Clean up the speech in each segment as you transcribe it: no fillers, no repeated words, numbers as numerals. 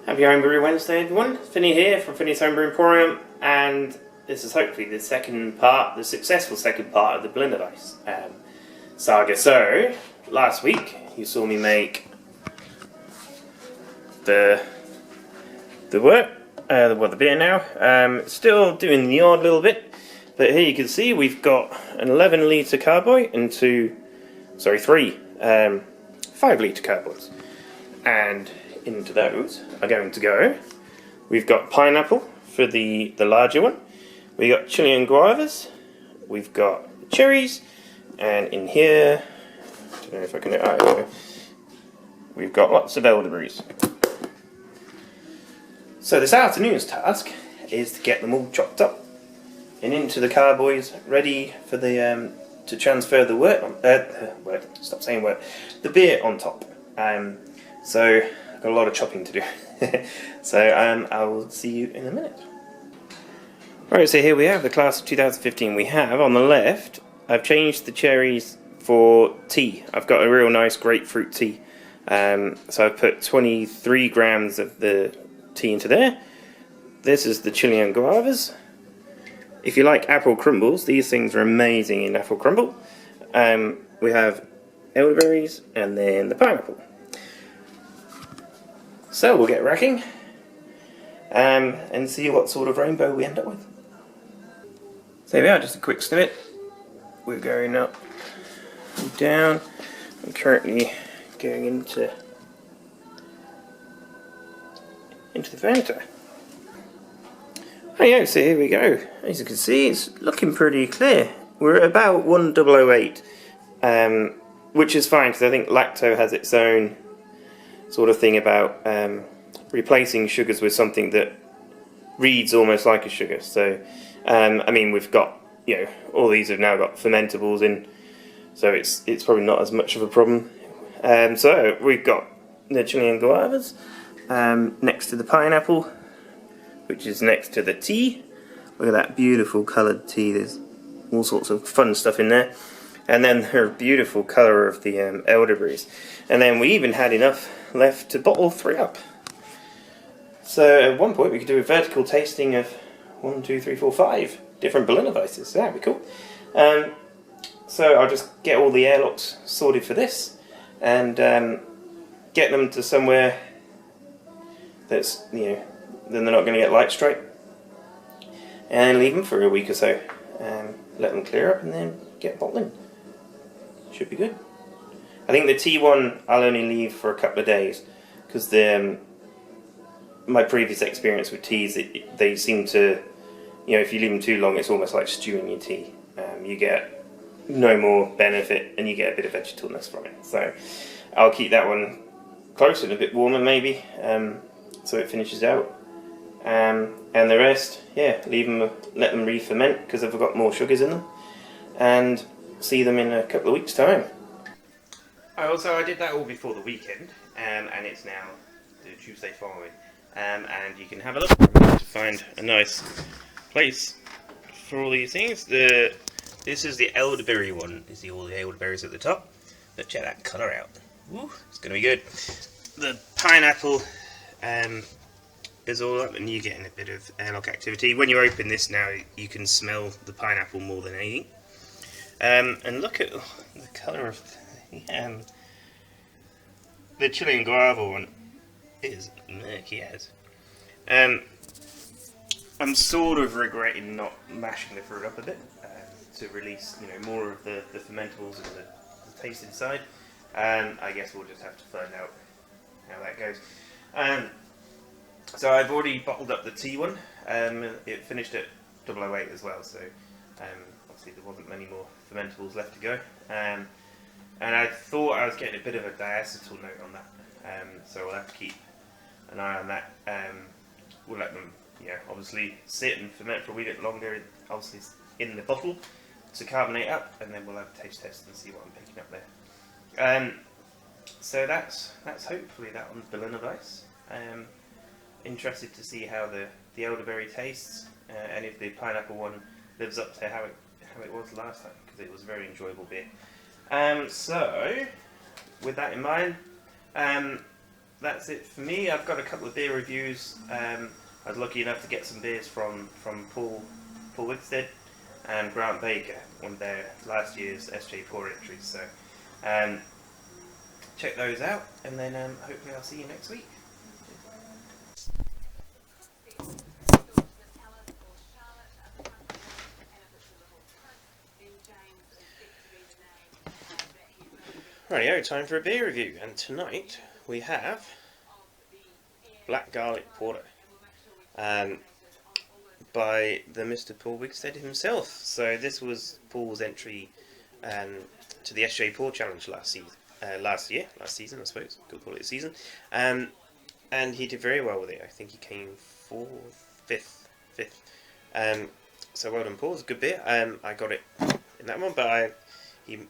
Happy Homebrew Wednesday, everyone. Finney here from Finney's Homebrew Emporium, and this is hopefully the successful second part of the Blend of Ice saga. So, last week you saw me make the beer now. Still doing the odd little bit, but here you can see we've got an 11 litre carboy and three 5 litre carboys, and into those are going to go. We've got pineapple for the larger one. We got Chilean guavas. We've got cherries, and in here, I don't know if I can. Anyway, we've got lots of elderberries. So this afternoon's task is to get them all chopped up and into the carboys, ready for the to transfer the the beer on top. So I've got a lot of chopping to do. So I will see you in a minute. Right, so here we have the class of 2015. We have on the left, I've changed the cherries for tea. I've got a real nice grapefruit tea. So I've put 23 grams of the tea into there. This is the Chilean guavas. If you like apple crumbles, these things are amazing in apple crumble. We have elderberries and then the pineapple. So we'll get racking and see what sort of rainbow we end up with. So here we are, just a quick snippet. We're going up and down. I'm currently going into the fermenter. Oh yeah, so here we go. As you can see, it's looking pretty clear. We're at about 1008, which is fine because I think lacto has its own sort of thing about replacing sugars with something that reads almost like a sugar. So, I mean, we've got, all these have now got fermentables in, so it's probably not as much of a problem. So we've got the Chilean guavas next to the pineapple, which is next to the tea. Look at that beautiful coloured tea. There's all sorts of fun stuff in there. And then her beautiful colour of the elderberries. And then we even had enough left to bottle 3 up. So at one point we could do a vertical tasting of 1, 2, 3, 4, 5 different Berliner Weisses. So that'd be cool. So I'll just get all the airlocks sorted for this and get them to somewhere that's, then they're not going to get light strike. And leave them for a week or so. Let them clear up and then get bottling. Should be good. I think the tea one I'll only leave for a couple of days because my previous experience with teas, they seem to, if you leave them too long, it's almost like stewing your tea. You get no more benefit and you get a bit of vegetableness from it. So I'll keep that one close and a bit warmer maybe, so it finishes out. And the rest, leave them, let them re-ferment because they've got more sugars in them, and see them in a couple of weeks' time. I did that all before the weekend, and it's now the Tuesday following, and you can have a look to find a nice place for all these things. This is the elderberry one. You see all the elderberries at the top. But check that colour out. Woo, it's going to be good. The pineapple is all up, and you're getting a bit of airlock activity. When you open this now, you can smell the pineapple more than anything. And look at the colour of the Chilean guava one. Is murky as. I'm sort of regretting not mashing the fruit up a bit to release, more of the fermentables and the taste inside. I guess we'll just have to find out how that goes. So I've already bottled up the tea one. It finished at 008 as well, so obviously there wasn't many more fermentables left to go. And I thought I was getting a bit of a diacetyl note on that, so we'll have to keep an eye on that. We'll let them, obviously sit and ferment for a wee bit longer, obviously in the bottle to carbonate up, and then we'll have a taste test and see what I'm picking up there. So that's hopefully that on Berliner Weiss. Interested to see how the elderberry tastes, and if the pineapple one lives up to how it was last time, because it was a very enjoyable beer. So with that in mind, that's it for me. I've got a couple of beer reviews. I was lucky enough to get some beers from Paul Wickstead and Grant Baker on their last year's SJ4 entries. So check those out, and then hopefully I'll see you next week. Rightio, time for a beer review, and tonight we have Black Garlic Porter by the Mr. Paul Wickstead himself. So this was Paul's entry to the SJ4 Challenge last season, last season I suppose, could call it a season, and he did very well with it. I think he came fifth. So well done, Paul. It's a good beer. I got it in that one, but he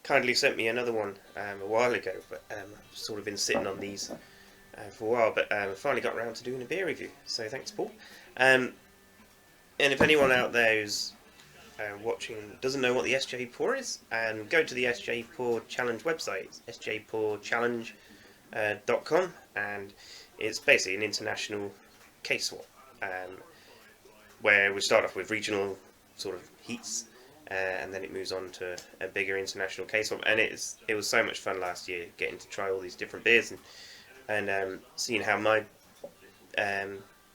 kindly sent me another one a while ago, but I've sort of been sitting on these for a while, but finally got around to doing a beer review, so thanks, Paul. And if anyone out there who's watching doesn't know what the SJ4 is, go to the SJ4 Challenge website, sjporchallenge.com, and it's basically an international case swap, where we start off with regional sort of heats, and then it moves on to a bigger international case swap. And it was so much fun last year getting to try all these different beers and seeing how my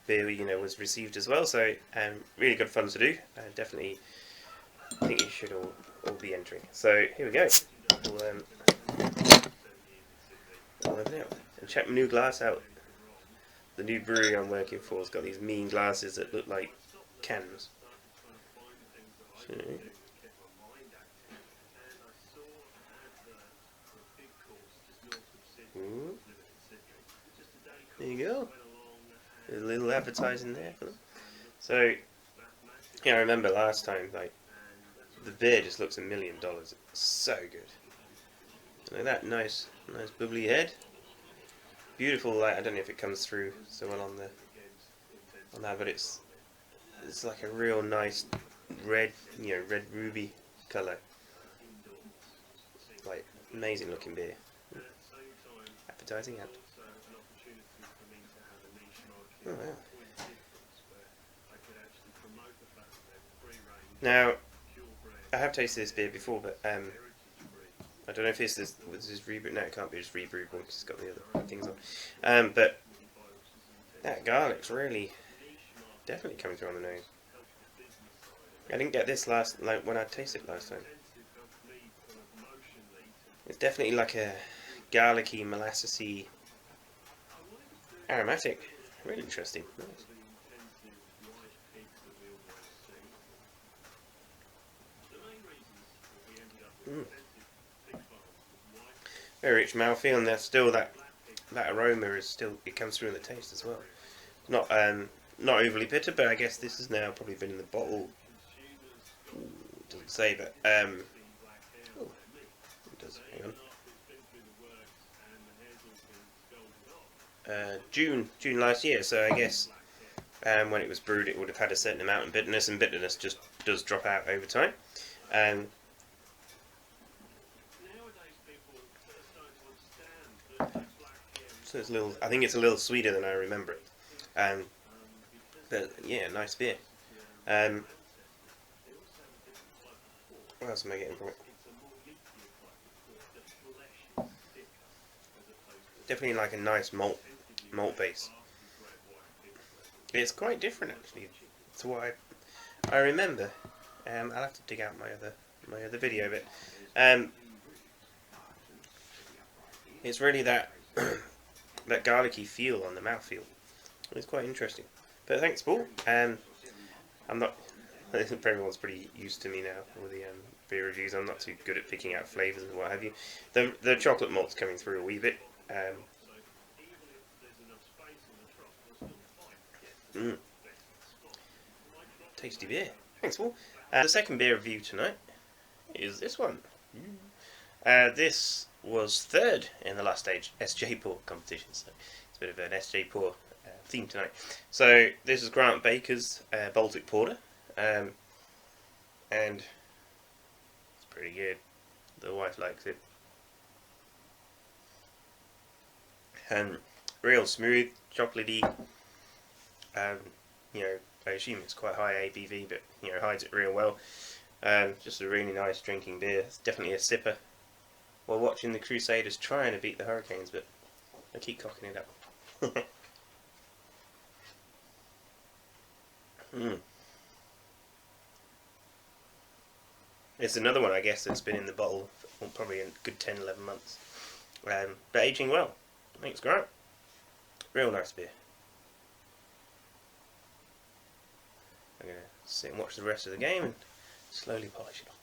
beer was received as well. So really good fun to do. Definitely think you should all be entering. So here we go. We'll open it up and check my new glass out. The new brewery I'm working for has got these mean glasses that look like cans. So, there you go. There's a little advertising there for them. So, yeah, I remember last time, like, the beer just looks $1 million. It's so good. Look at that, nice bubbly head. Beautiful light. I don't know if it comes through so well on that, but it's like a real nice red, red ruby colour. Like, amazing looking beer. Advertising ad. Oh, wow. Now, I have tasted this beer before, but I don't know if this is rebrewed. No, it can't be just rebrewed one because it's got the other things on. But that garlic's really definitely coming through on the nose. I didn't get this when I tasted it last time. It's definitely like a garlicky, molassesy, aromatic. Really interesting. Nice. Very rich mouthfeel, and there's still that aroma it comes through in the taste as well. Not overly bitter, but I guess this has now probably been in the bottle. It doesn't say, but it does. Hang on. June last year, so I guess when it was brewed it would have had a certain amount of bitterness, and bitterness just does drop out over time. So it's I think it's a little sweeter than I remember it. But yeah, nice beer. What else am I getting from it? Definitely like a nice malt base. It's quite different actually to what I remember. I'll have to dig out my other video, but it's really that that garlicky feel on the mouthfeel. It's quite interesting. But thanks, Paul. I'm not. Everyone's pretty used to me now with the beer reviews. I'm not too good at picking out flavours and what have you. The chocolate malt's coming through a wee bit. Tasty beer. Thanks, Paul. The second beer review tonight is this one. This was third in the last stage SJ4 competition, so it's a bit of an SJ4 theme tonight. So this is Grant Baker's Baltic Porter, and it's pretty good. The wife likes it. real smooth, chocolatey. You know, I assume it's quite high ABV, but you know, hides it real well. Just a really nice drinking beer. It's definitely a sipper. While watching the Crusaders trying to beat the Hurricanes, but I keep cocking it up. It's another one, I guess, that's been in the bottle for probably a good 10-11 months. But aging well. I think it's great. Real nice beer. I'm going to sit and watch the rest of the game and slowly polish it off.